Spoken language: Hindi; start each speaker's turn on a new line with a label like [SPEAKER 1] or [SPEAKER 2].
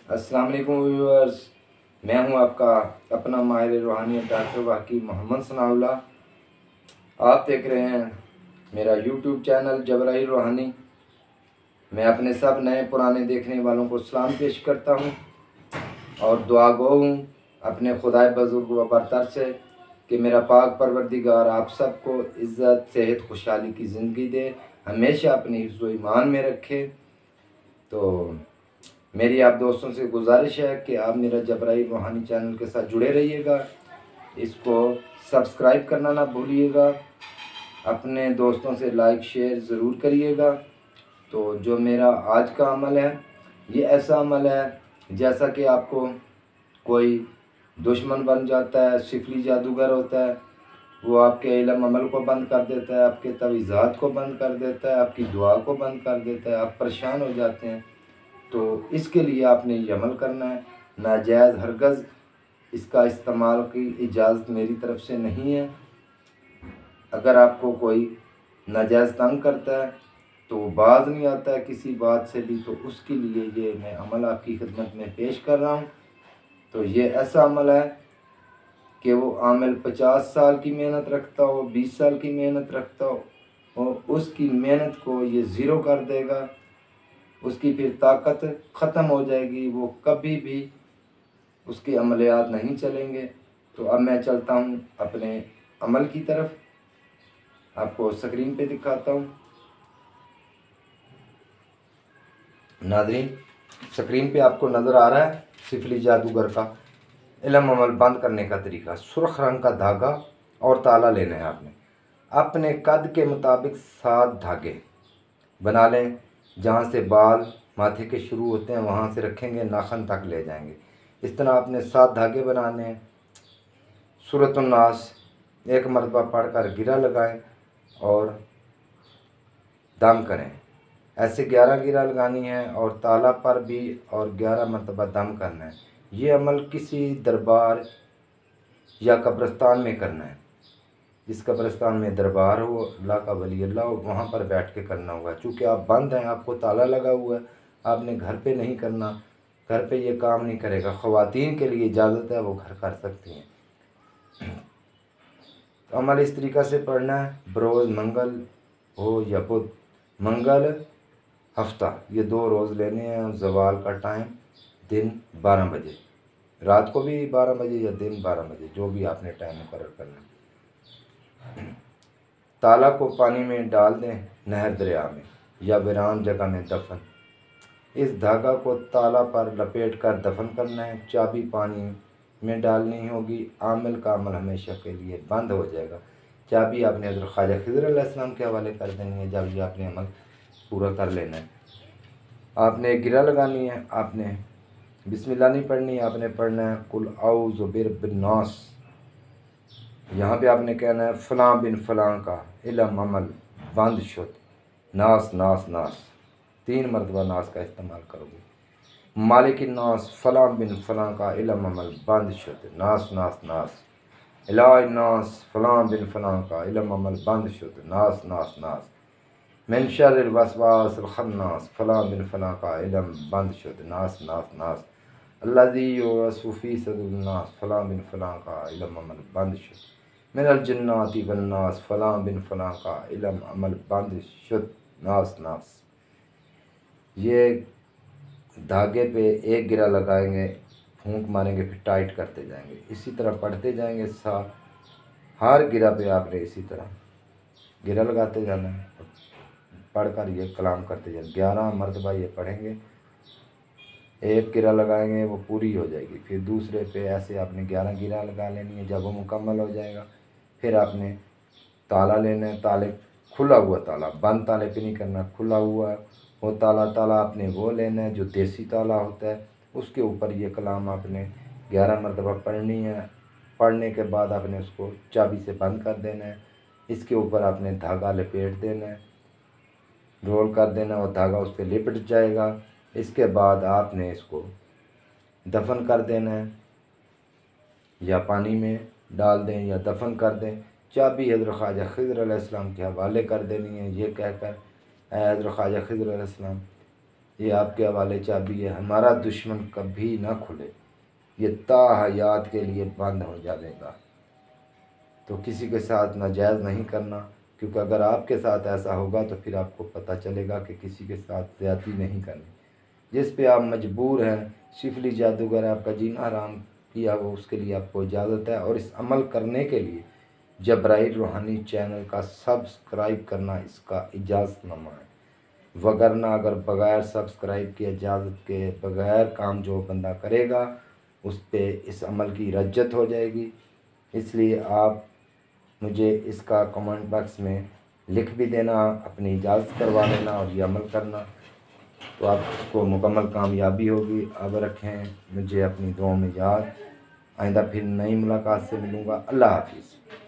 [SPEAKER 1] अस्सलाम वालेकुम व्यूअर्स। मैं हूं आपका अपना माहिर रूहानी डॉक्टर वाकी मोहम्मद सनाउल्लाह। आप देख रहे हैं मेरा यूट्यूब चैनल जबराइल रूहानी। मैं अपने सब नए पुराने देखने वालों को सलाम पेश करता हूं और दुआ गो हूँ अपने खुदाए बुजुर्ग व बरतर से कि मेरा पाक परवरदिगार आप सबको इज़्ज़त सेहत खुशहाली की ज़िंदगी दे, हमेशा अपने हिफ्ज़ व ईमान में रखे। तो मेरी आप दोस्तों से गुजारिश है कि आप मेरा जबराइल रूहानी चैनल के साथ जुड़े रहिएगा, इसको सब्सक्राइब करना ना भूलिएगा, अपने दोस्तों से लाइक शेयर ज़रूर करिएगा। तो जो मेरा आज का अमल है, ये ऐसा अमल है जैसा कि आपको कोई दुश्मन बन जाता है, सिफली जादूगर होता है, वो आपके इल्म अमल को बंद कर देता है, आपके तवीज़ात को बंद कर देता है, आपकी दुआ को बंद कर देता है, आप परेशान हो जाते हैं। तो इसके लिए आपने ये अमल करना है। नाजायज़ हरगज़ इसका इस्तेमाल की इजाज़त मेरी तरफ से नहीं है। अगर आपको कोई नाजायज़ तंग करता है तो बाज नहीं आता है किसी बात से भी, तो उसके लिए ये मैं अमल आपकी खिदमत में पेश कर रहा हूँ। तो ये ऐसा अमल है कि वो आमिल 50 साल की मेहनत रखता हो, 20 साल की मेहनत रखता हो, और उसकी मेहनत को ये ज़ीरो कर देगा, उसकी फिर ताकत ख़त्म हो जाएगी, वो कभी भी उसके अमलियात नहीं चलेंगे। तो अब मैं चलता हूँ अपने अमल की तरफ, आपको स्क्रीन पे दिखाता हूँ। नाज़रीन, स्क्रीन पे आपको नज़र आ रहा है सिफली जादूगर का इल्म अमल बंद करने का तरीका। सुर्ख रंग का धागा और ताला लेना है आपने। अपने कद के मुताबिक 7 धागे बना लें। जहाँ से बाल माथे के शुरू होते हैं वहाँ से रखेंगे, नाखन तक ले जाएंगे। इस तरह आपने 7 धागे बनाने हैं। सूरतुन नास एक मरतबा पढ़कर गिरा लगाएं और दम करें। ऐसे 11 गिरा लगानी है और ताला पर भी और 11 मरतबा दम करना है। ये अमल किसी दरबार या कब्रिस्तान में करना है। जिस कब्रिस्तान में दरबार हो, अल्लाह का वली अल्लाह हो, वहाँ पर बैठ के करना होगा। चूँकि आप बंद हैं, आपको ताला लगा हुआ है, आपने घर पे नहीं करना, घर पे ये काम नहीं करेगा। ख़वातीन के लिए इजाज़त है, वो घर कर सकती हैं। तो अमल इस तरीक़ा से पढ़ना है। बरोज़ मंगल हो या बुध, मंगल हफ्ता, ये 2 रोज़ लेने हैं। ज़वाल का टाइम दिन 12 बजे, रात को भी 12 बजे या दिन 12 बजे, जो भी आपने टाइम मुकर्रर करना है। ताला को पानी में डाल दें, नहर दरिया में या वीरान जगह में दफन। इस धागा को ताला पर लपेट कर दफन करना है। चाबी पानी में डालनी होगी। आमिल का अमल हमेशा के लिए बंद हो जाएगा। चाबी आपने हज़रत ख्वाजा खिज़र अलैहिस्सलाम के हवाले कर देनी है जब ये आपने अमल पूरा कर लेना है। आपने गिरा लगानी है, आपने बिस्मिल्लाह नहीं पढ़नी, आपने पढ़ना है कुल औज़ु बिरब्बिन नास। यहाँ पे आपने कहना है फ़लाँ बिन फ़लाँ का इल्म अमल बंद शुद, नास नास नास, 3 मरतबा नास का इस्तेमाल करोगे। मालिकिन नास फ़लाँ बिन फ़लाँ का इल्म अमल बंद शुद, नास नास नास। इलाही नास फ़लाँ बिन फ़लाँ का इल्म अमल बंद शुद, नास नास नास। मिन शर्रिल वसवासिल खन्नास फ़लाँ बिन फ़लाँ का इल्म बंद शुद, नास नास नास। अल्लज़ी युवस्विसु फ़ी सुदूरिन नास फ़लाँ बिन फ़लाँ का इल्म अमल बंद शुद, मिनल जिन्नाति वन्नास फ़लाँ बिन फ़लाँ का इल्म अमल बंद शुद, नास नास। ये धागे पे एक गिरा लगाएंगे, फूंक मारेंगे, फिर टाइट करते जाएंगे। इसी तरह पढ़ते जाएंगे। हर गिरा पे आपने इसी तरह गिरा लगाते जाना है, पढ़कर ये कलाम करते जाए। 11 मरतबा ये पढ़ेंगे। एक गिरा लगाएंगे, वो पूरी हो जाएगी। फिर दूसरे पे ऐसे आपने 11 गिरा लगा लेनी है। जब वो मुकम्मल हो जाएगा फिर आपने ताला लेना है। ताले खुला हुआ ताला, बंद ताले पे नहीं करना, खुला हुआ वो ताला आपने वो लेना है जो देसी ताला होता है। उसके ऊपर ये कलाम आपने 11 मरतबा पढ़नी है। पढ़ने के बाद आपने उसको चाबी से बंद कर देना है। इसके ऊपर आपने धागा लपेट देना है, रोल कर देना, और धागा उस पर लिपट जाएगा। इसके बाद आपने इसको दफन कर देना है, या पानी में डाल दें या दफन कर दें। चाबी हज़रत ख्वाजा खिज़र अलैहिस्सलाम के हवाले कर देनी है। ये कहकर, ऐ हज़रत ख्वाजा खिज़र अलैहिस्सलाम, ये आपके हवाले चाबी है, हमारा दुश्मन कभी ना खुले, ये ताहयात के लिए बंद हो जाएगा। तो किसी के साथ नाजायज़ नहीं करना, क्योंकि अगर आपके साथ ऐसा होगा तो फिर आपको पता चलेगा कि किसी के साथ ज़्यादती नहीं करनी। जिस पे आप मजबूर हैं, शिफली जादूगर आपका जीना हराम किया हो, उसके लिए आपको इजाज़त है। और इस अमल करने के लिए जब्राइल रूहानी चैनल का सब्सक्राइब करना इसका इजाज़तनामा है। वगरना अगर बग़ैर सब्सक्राइब के, इजाज़त के बग़ैर काम जो बंदा करेगा उस पे इस अमल की रज्जत हो जाएगी। इसलिए आप मुझे इसका कमेंट बॉक्स में लिख भी देना, अपनी इजाज़त करवा लेना और ये अमल करना, तो आपको मुकम्मल कामयाबी होगी। अब रखें मुझे अपनी दुआओं में याद। आइंदा फिर नई मुलाकात से मिलूँगा। अल्लाह हाफिज़।